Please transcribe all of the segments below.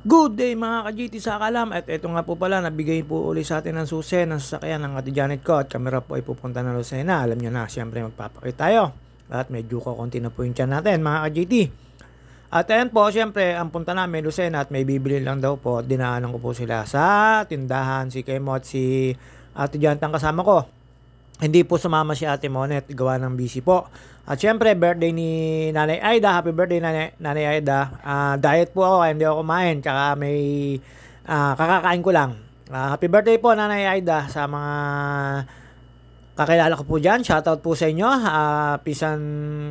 Good day mga ka-GT sa Kalam, at ito nga po pala, nabigay po ulit sa atin ng susi ng sasakyan ng Ate Janet ko, at kamera po ay pupunta na Lucena. Alam nyo na, siyempre magpapakita tayo at medyo kakunti na po yung tiyan natin mga ka-GT. At ayan po, siyempre ang punta namin Lucena at may bibili lang daw po. Dinaanan ko po sila sa tindahan, si Kemo at si Ate Janet ang kasama ko. Hindi po sumama si Ate Monet, gawa ng busy po. At syempre, birthday ni Nanay Aida. Happy birthday, Nanay Aida. Diet po ako, kaya hindi ako kumain. Tsaka may kakakain ko lang. Happy birthday po, Nanay Aida, sa mga kakilala ko po dyan. Shoutout po sa inyo. Pisan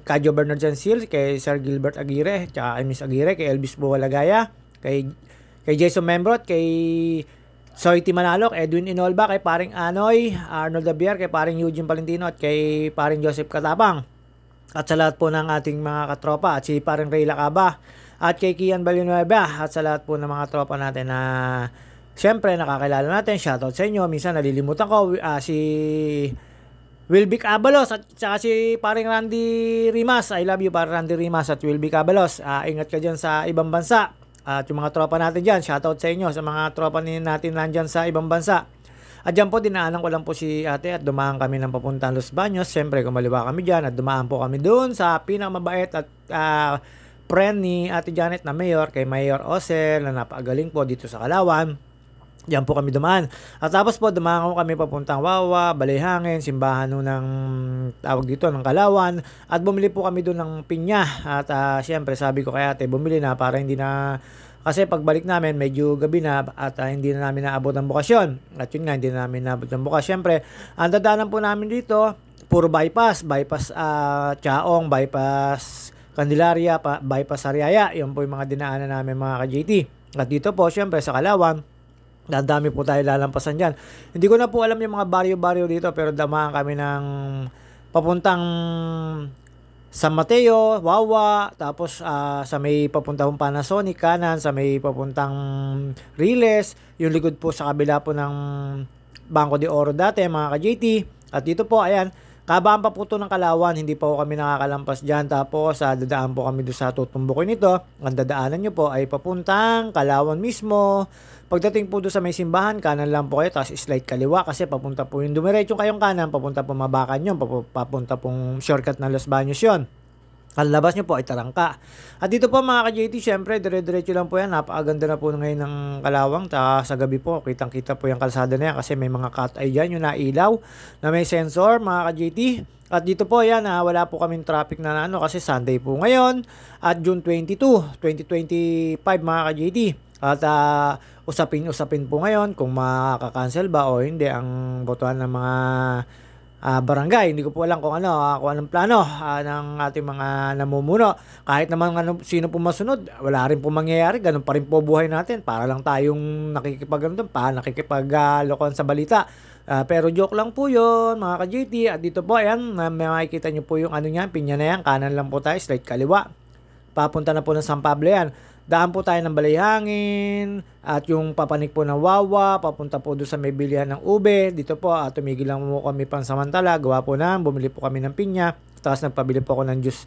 Kadyo Bernard Jansil, kay Sir Gilbert Aguirre, tsaka kay Miss Aguirre, kay Elvis Buwalagaya, kay Jason Membrot, kay Soiti Manalok, Edwin Inolba, kay paring Anoy, Arnold Dabier, kay paring Eugene Palentino, at kay paring Joseph Katabang. At sa lahat po ng ating mga katropa, at si paring Ray Lacaba, at kay Kian Balionueva, at sa lahat po ng mga tropa natin na siyempre nakakilala natin. Shoutout sa inyo. Minsan nalilimutan ko si Wilvic Abalos at saka si paring Randy Rimas. I love you paring Randy Rimas at Wilvic Abalos. Ingat ka dyan sa ibang bansa. At yung mga tropa natin dyan, shoutout sa inyo sa mga tropa natin nandyan sa ibang bansa. At dyan po, dinaanan ko lang po si ate at dumaan kami ng papuntang Los Baños. Siyempre, kumaliwa kami dyan at dumaan po kami doon sa pinakamabait at friend ni Ate Janet na mayor, kay Mayor Osel, na napakagaling po dito sa Kalawan. Diyan po kami dumaan. At tapos po, dumaan kami papuntang Wawa, Balayhangin, simbahan ng tawag dito ng Kalawan. At bumili po kami doon ng pinya. At siyempre, sabi ko kay ate, bumili na para hindi na... Kasi pagbalik namin, medyo gabi na at hindi na namin naabot ang bukasyon. At yun nga, hindi na namin naabot ang bukas. Siyempre, ang dadaanan po namin dito, puro bypass. Bypass Chaong, bypass Candelaria, bypass Sariaya. Yun po yung mga dinaanan namin mga ka-JT. At dito po, siyempre, sa Kalawan, dami po tayo lalampasan dyan. Hindi ko na po alam yung mga baryo-baryo dito, pero damaan kami ng papuntang San Mateo, Wawa, tapos sa may papuntang Panasonic kanan, sa may papuntang Riles, yung likod po sa kabila po ng Bangko de Oro dati mga ka-JT. At dito po, ayan, kabaan pa po ito ng Kalawan, hindi pa po kami nakakalampas dyan. Tapos dadaan po kami doon sa tutumbukin nito. Ang dadaanan nyo po ay papuntang Kalawan mismo. Pagdating po doon sa may simbahan, kanan lang po kayo, tapos slide kaliwa kasi papunta po yung dumiretso kayong kanan, papunta po Mabakan yun, papunta pong shortcut ng Los Baños yun. Ang labas nyo po ay Tarangka. At dito po mga ka-JT, syempre, dire-diretso lang po yan. Napakaganda na po ngayon ng Kalawang. Tsaka sa gabi po, kitang-kita po yung kalsada na yan kasi may mga cut eye dyan, yung nailaw na may sensor mga ka-JT. At dito po yan, wala po kaming traffic na kasi Sunday po ngayon at June 22, 2025 mga ka-JT. At usapin po ngayon kung makaka-cancel ba o hindi ang botohan ng mga barangay. Hindi ko po alam kung anong plano ng ating mga namumuno. Kahit naman sino po masunod, wala rin po mangyayari. Ganun pa rin po buhay natin. Para lang tayong nakikipaglokohan sa balita. Pero joke lang po yun, mga ka-JT. At dito po, ayan, makikita nyo po yung pinya na yan. Kanan lang po tayo, straight kaliwa. Papunta na po ng San Pablo yan. Daan po tayo ng Balayhangin at yung papanik po ng Wawa, papunta po doon sa may bilihan ng ube. Dito po, tumigil lang po kami pansamantala. Gawa po bumili po kami ng pinya. Tapos nagpabili po ako ng juice,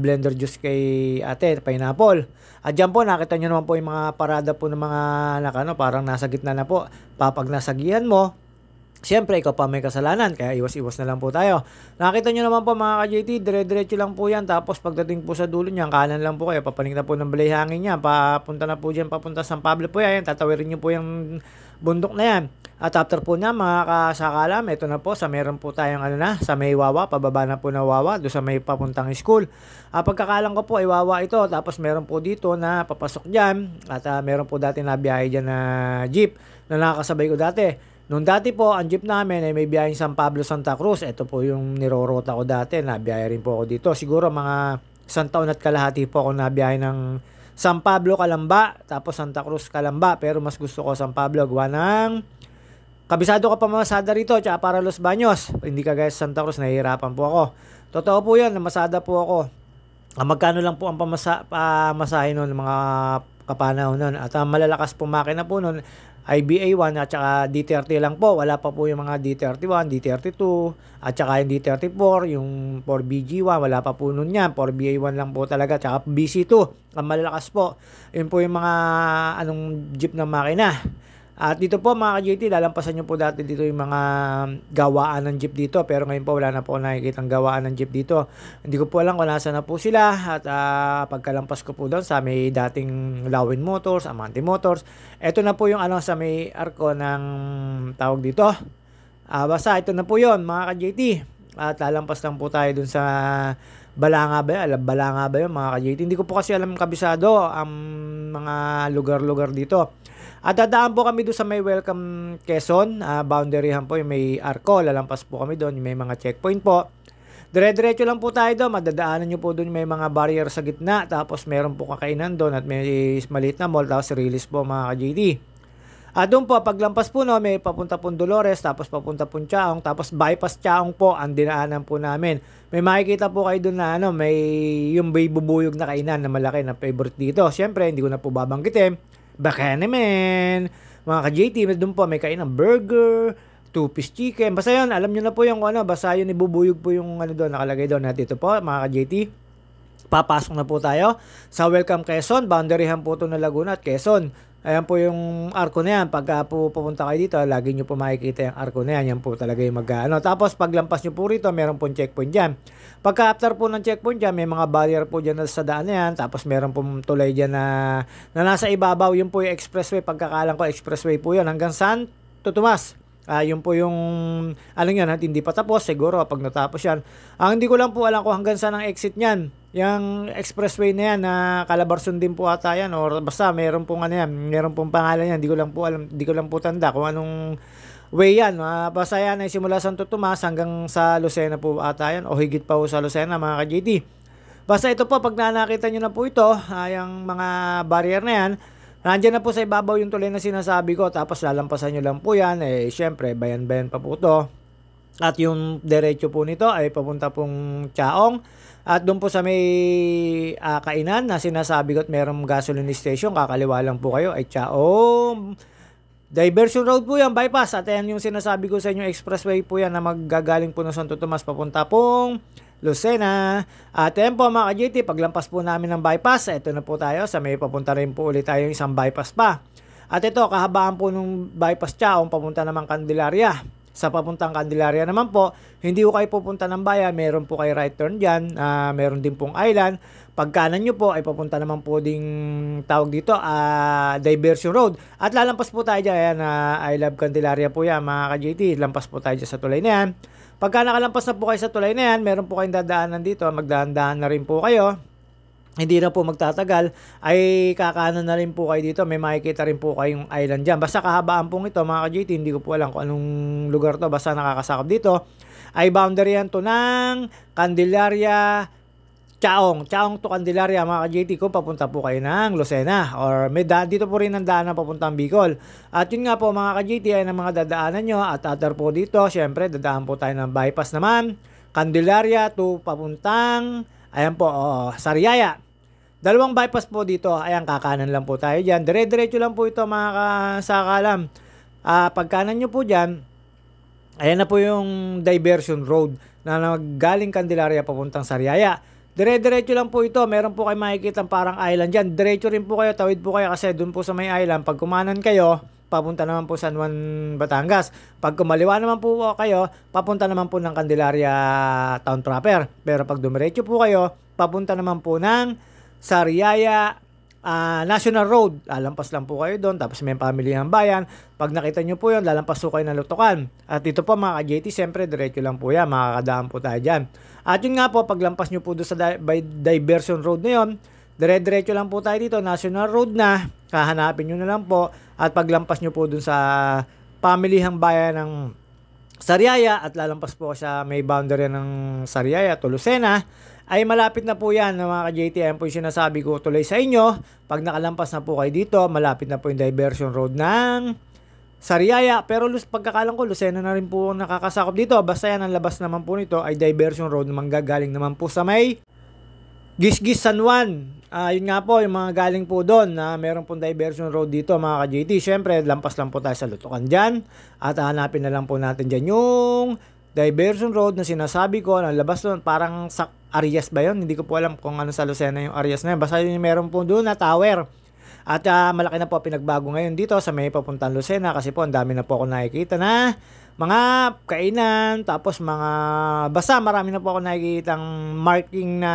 blender juice kay ate, pineapple. At dyan po, nakita nyo naman po yung mga parada po ng mga parang nasa gitna na po. Pag nasagihan mo, siyempre, ikaw pa may kasalanan, kaya iwas-iwas na lang po tayo. Nakita nyo naman po mga ka-JT, dire-diretso lang po yan. Tapos pagdating po sa dulo niyan, kanan lang po kayo. Papanik na po ng Balayhangin niya. Papunta na po dyan, papunta San Pablo po yan. Tatawirin nyo po yung bundok na yan. At after po niya, mga kasakalam, ito na po, meron po tayong sa may Wawa, pababa na po na Wawa, doon sa may papuntang school. Pagkakalang ko po ay Wawa ito. Tapos meron po dito na papasok dyan. At meron po dati na biyahe dyan na jeep na nakakasabay ko dati. Noong dati po, ang jeep namin ay may biyaheng San Pablo, Santa Cruz. Ito po yung nirorota ko dati. Nabiyahe rin po ako dito. Siguro mga 1 taon at kalahati po ako nabiyahe ng San Pablo, Calamba. Tapos Santa Cruz, Calamba. Pero mas gusto ko San Pablo. Gawa ng kabisado ka pa mamasada rito. Tsaka para Los Baños. Hindi ka guys Santa Cruz, nahihirapan po ako. Totoo po yan, namasada po ako. Magkano lang po ang pamasahe noon, mga kapanahon nun. At ang malalakas po makina po nun ay BA1 at saka D30 lang po. Wala pa po yung mga D31, D32 at saka yung D34, yung 4BG1, wala pa po nun yan. 4BA1 lang po talaga, tsaka BC2 ang malalakas po. Yun po yung mga anong jeep ng makina. At dito po mga ka-JT, lalampasan nyo po dati dito yung mga gawaan ng jeep dito. Pero ngayon po wala na po nakikita ang gawaan ng jeep dito. Hindi ko po alam kung nasa na po sila. At pagkalampas ko po doon sa may dating Lawin Motors, Amante Motors. Ito na po yung sa may arko ng tawag dito. Basta ito na po yon mga ka-JT. At lalampas lang po tayo doon sa Balanga ba yun? Balanga ba yun mga ka-JT? Hindi ko po kasi alam kabisado ang mga lugar-lugar dito. At dadaan po kami doon sa may Welcome Quezon, boundaryhan po yung may arko, lalampas po kami doon, may mga checkpoint po. Dire-diretso lang po tayo doon, madadaanan nyo po doon may mga barrier sa gitna, tapos meron po kakainan doon at may maliit na mall, tapos release po mga ka-JT. At doon po, paglampas po no, may papunta po Dolores, tapos papunta po Chaong, tapos bypass Chaong po ang dinaanan po namin. May makikita po kayo doon na may yung may bubuyog na kainan na malaki na favorite dito. Siyempre, hindi ko na po babanggitin. Baka naman, mga ka-JT, doon po may kain ng burger, 2-piece chicken. Basta yun, alam nyo na po yung basta yun ibubuyog po yung doon, nakalagay doon. At dito po, mga ka-JT, papasok na po tayo sa Welcome Quezon. Boundaryhan po ito na Laguna at Quezon. Ayan po yung arko na yan. Pagka po pupunta kayo dito, lagi nyo po makikita yung arko na yan. Yan po talaga yung Tapos paglampas nyo po rito, meron po checkpoint dyan. Pagka after po ng checkpoint dyan, may mga barrier po dyan sa daan na yan. Tapos meron po tulay dyan na nasa ibabaw. Yun po yung expressway. Pagkakalang ko, expressway po yun. Hanggang Santo Tomas. Yun po yung yan at hindi pa tapos siguro pag natapos yan. Ang hindi ko lang po alam kung hanggang saan ang exit niyan. Yung expressway na yan na Calabarzon din po ata yan or basta meron pong meron pong pangalan yan. Hindi ko lang po alam, hindi ko lang po tanda kung anong way yan. Basta yan ay simula Santo Tomas hanggang sa Lucena po ata yan o higit pa po sa Lucena mga ka-JT. Basta ito po pag nakita nyo na po ito, yung mga barrier na yan, nandiyan na po sa ibabaw yung tulay na sinasabi ko, tapos lalampasan nyo lang po yan, syempre bayan-bayan pa po ito. At yung diretso po nito ay papunta pong Chaong. At doon po sa may kainan na sinasabi ko at merong gasoline station, kakaliwa lang po kayo ay Chaong. Diversion road po yan, bypass. At yan yung sinasabi ko sa inyo, expressway po yan na maggagaling po ng Santo Tomas papunta pong Lucena. At yan po mga ka-JT, paglampas po namin ng bypass, ito na po tayo sa may papunta rin po ulit tayo isang bypass pa. At ito, kahabaan po nung bypass Chaong, papunta naman Candelaria. Sa papuntang Candelaria naman po, hindi ko kayo pupunta ng bayan, meron po kayo right turn dyan, meron din pong island. Pag kanan nyo po ay papunta naman po ding tawag dito, diversion road. At lalampas po tayo dyan, I love Candelaria po yan mga ka-JT, lampas po tayo dyan sa tulay na yan. Pagka nakalampas na po kayo sa tulay na yan, meron po kayong dadaanan dito, magdaan-daan na rin po kayo. Hindi na po magtatagal, ay kakanan na rin po kayo dito. May makikita rin po kayong island dyan. Basta kahabaan pong ito mga ka-JT, hindi ko po alam kung anong lugar to. Basta nakakasakop dito. Ay boundary yan to ng Candelaria, Chaong to Candelaria mga ka-JT kung papunta po kayo ng Lucena. Or may dito po rin ang daan na papuntang Bicol. At yun nga po mga ka-JT ay ng mga dadaanan nyo. At after po dito, syempre dadaan po tayo ng bypass naman. Candelaria to papuntang, ayan po, Sariaya. Dalawang bypass po dito, ayan kakanan lang po tayo dyan. Dire-diretso lang po ito mga kasakalam. Pagkanan nyo po dyan, ayan na po yung diversion road na galing Candelaria papuntang Sariaya. Dire-diretso lang po ito, meron po kayo makikita parang island dyan. Diretso rin po kayo, tawid po kayo kasi dun po sa may island. Pag kumanan kayo, papunta naman po San Juan, Batangas. Pag kumaliwa naman po kayo, papunta naman po ng Candelaria Town proper. Pero pag dumiretso po kayo, papunta naman po ng Sariaya National Road. Lalampas lang po kayo doon, tapos may pamilihang bayan. Pag nakita nyo po yun, lalampas po kayo ng Lutukan. At ito po mga ka-JT, siyempre diretso lang po yan, makakadaan po tayo dyan. At yun nga po, paglampas nyo po doon sa diversion road na yun, dire-diretso lang po tayo dito, National Road na, kahanapin nyo na lang po. At paglampas nyo po doon sa pamilihang bayan ng Sariaya at lalampas po sa may boundary ng Sariaya to Lucena, ay malapit na po yan mga ka-JT. Ayan po yung sinasabi ko tuloy sa inyo. Pag nakalampas na po kayo dito, malapit na po yung diversion road ng Sariaya. Pero pagkakalang ko, Lucena na rin po nakakasakop dito. Basta yan ang labas naman po nito ay diversion road na manggagaling naman po sa may Gisgis San Juan. Yun nga po, yung mga galing po doon na meron pong diversion road dito mga ka-JT. Siyempre, lampas lang po tayo sa Lutukan dyan. At hanapin na lang po natin dyan yung diversion road na sinasabi ko. Na labas doon, parang sa Arias ba yun? Hindi ko po alam kung ano sa Lucena yung Arias na yun. Basta yun yung meron po doon na tower. At malaki na po pinagbago ngayon dito sa may papuntang Lucena kasi po ang dami na po ako nakikita na mga kainan, tapos mga basta marami na po ako nakikitang marking na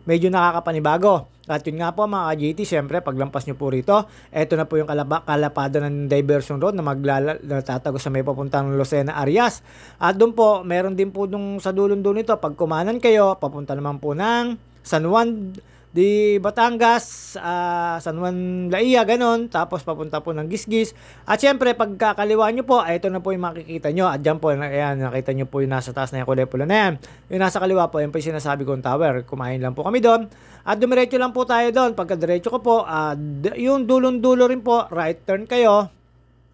medyo nakakapanibago. At yun nga po mga ka-JT, syempre paglampas nyo po rito, eto na po yung kalapado ng diversion road na tatago sa may papuntang Lucena Arias. At doon po, meron din po dun sa dulong-dulo nito, pag kumanan kayo, papunta naman po ng San Juan di Batangas, San Juan Laia, ganon. Tapos papunta po ng Gisgis. At syempre, pagkakaliwa nyo po, ito na po yung makikita nyo. At dyan po, ayan, nakita nyo po yung nasa taas na yung kulay pula na yan. Yung nasa kaliwa po, yung po yung sinasabi kong tower. Kumain lang po kami doon. At dumiretso lang po tayo doon. Pagkadiretso ko po, yung dulong-dulo rin po, right turn kayo.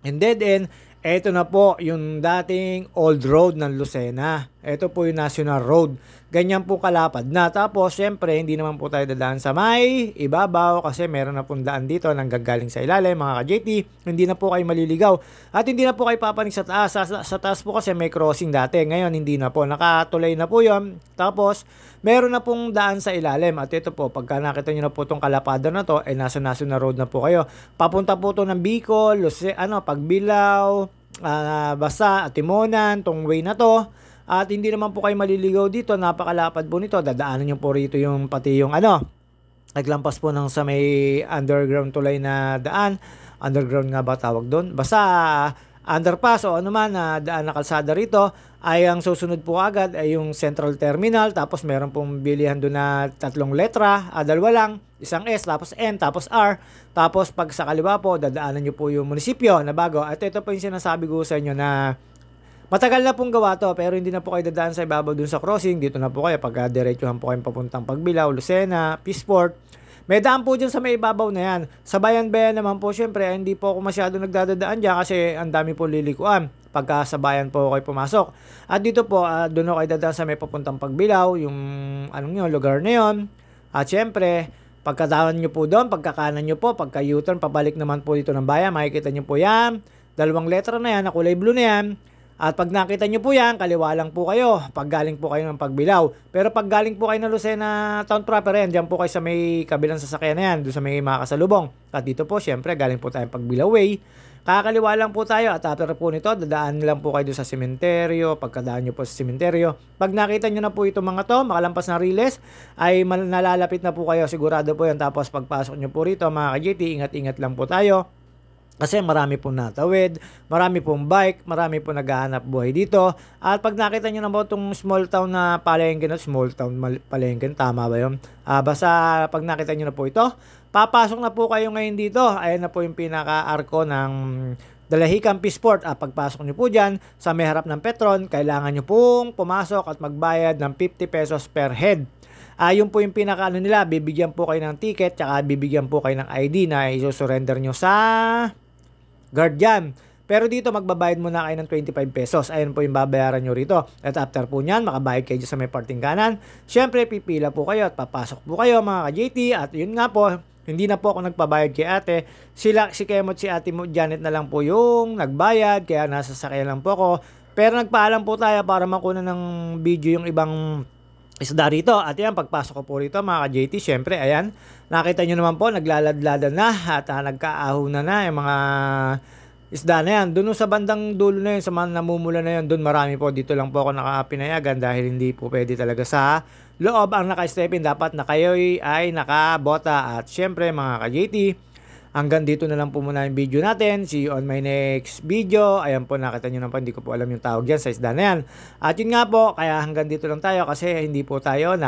And dead end. Ito na po yung dating old road ng Lucena. Ito po yung National Road. Ganyan po kalapad na. Tapos, syempre, hindi naman po tayo dadaan sa may ibabaw kasi meron na pong daan dito nang gagaling sa ilalim, mga ka-JT. Hindi na po kayo maliligaw. At hindi na po kayo papanig sa taas. Sa taas po kasi may crossing dati. Ngayon, hindi na po. Nakatulay na po yun. Tapos, meron na pong daan sa ilalim. At ito po, pagka nakita nyo na po itong kalapado na to, nasa National Road na po kayo. Papunta po to ng Bicol, Pagbilao, basta Timonan, tong way na to. At hindi naman po kayo maliligaw dito, napakalapad po nito. Dadaanan nyo po rito yung pati yung naglampas po ng sa may underground tulay na daan. Underground nga ba tawag doon? Basta underpass o ano man na daan na kalsada rito. Ay ang susunod po agad ay yung Central Terminal. Tapos meron pong bilihan doon na 3 letra, dalawa lang, isang S, tapos N, tapos R. Tapos pag sa kaliwa po, dadaanan nyo po yung munisipyo na bago. At ito po yung sinasabi ko sa inyo na matagal na pong gawa to, pero hindi na po kayo dadaan sa ibabaw dun sa crossing. Dito na po kayo, pagka diretsuhan po kayo papuntang Pagbilao, Lucena, Peaceport. May daan po dyan sa may ibabaw na yan. Sa bayan-bayan naman po, syempre, hindi po ako masyado nagdadaan dyan kasi ang dami po lilikuan pagka sa bayan po kayo pumasok. At dito po, doon kayo dadaan sa may papuntang Pagbilao, yung lugar na yon. At syempre, pagkadaan nyo po doon, pagkakanan nyo po, pagka U-turn, pabalik naman po dito ng bayan, makikita nyo po yan. 2 letra na yan, na kulay blue na yan. At pag nakita nyo po yan, kaliwa lang po kayo. Pag galing po kayo ng Pagbilao. Pero pag galing po kayo ng Lucena Town Proper yan, dyan po kayo sa may kabilang sasakyan na yan, doon sa may mga kasalubong. At dito po, syempre, galing po tayong Pagbilao Way. Kakaliwa lang po tayo at after po nito, dadaan lang po kayo doon sa sementeryo. Pagkadaan nyo po sa sementeryo. Pag nakita nyo na po itong mga to, makalampas ng Riles, ay nalalapit na po kayo. Sigurado po yan. Tapos pagpasok nyo po rito, mga ka-JT, ingat-ingat lang po tayo. Kasi marami pong natawid, marami pong bike, marami pong naghahanap buhay dito. At pag nakita nyo na ba itong small town na palengke, small town palengke, tama ba yun? Basta pag nakita nyo na po ito, papasok na po kayo ngayon dito. Ayan na po yung pinaka-arko ng Dalahican Peaceport. Pagpasok nyo po dyan, sa may harap ng Petron, kailangan nyo pong pumasok at magbayad ng 50 pesos per head. Yun po yung pinaka nila, bibigyan po kayo ng ticket, tsaka bibigyan po kayo ng ID na isusurrender nyo sa guardian. Pero dito magbabayad muna kayo ng 25 pesos. Ayun po yung babayaran nyo rito. At after po nyan, makabayad kayo sa may parting kanan. Siyempre, pipila po kayo at papasok po kayo mga ka-JT. At yun nga po, hindi na po ako nagpabayad kay ate. Si Kemot, si ate mo, Janet na lang po yung nagbayad. Kaya nasa sakyan lang po ako. Pero nagpaalam po tayo para makuna ng video yung ibang isda rito. At yan, pagpasok ko po rito mga ka-JT, syempre, ayan, nakita nyo naman po, naglaladladan na at nagkaahunan na yung mga isda na yan. Doon sa bandang dulo na yun, sa mga namumula na yun, doon marami po. Dito lang po ako nakapinayagan dahil hindi po pwede talaga sa loob ang naka-stepin. Dapat na kayo ay nakabota. At syempre mga ka-JT, hanggang dito na lang po muna yung video natin. See you on my next video. Ayan po, nakita nyo na po, hindi ko po alam yung tawag yan sa isda na yan. At yun nga po, kaya hanggang dito lang tayo kasi hindi po tayo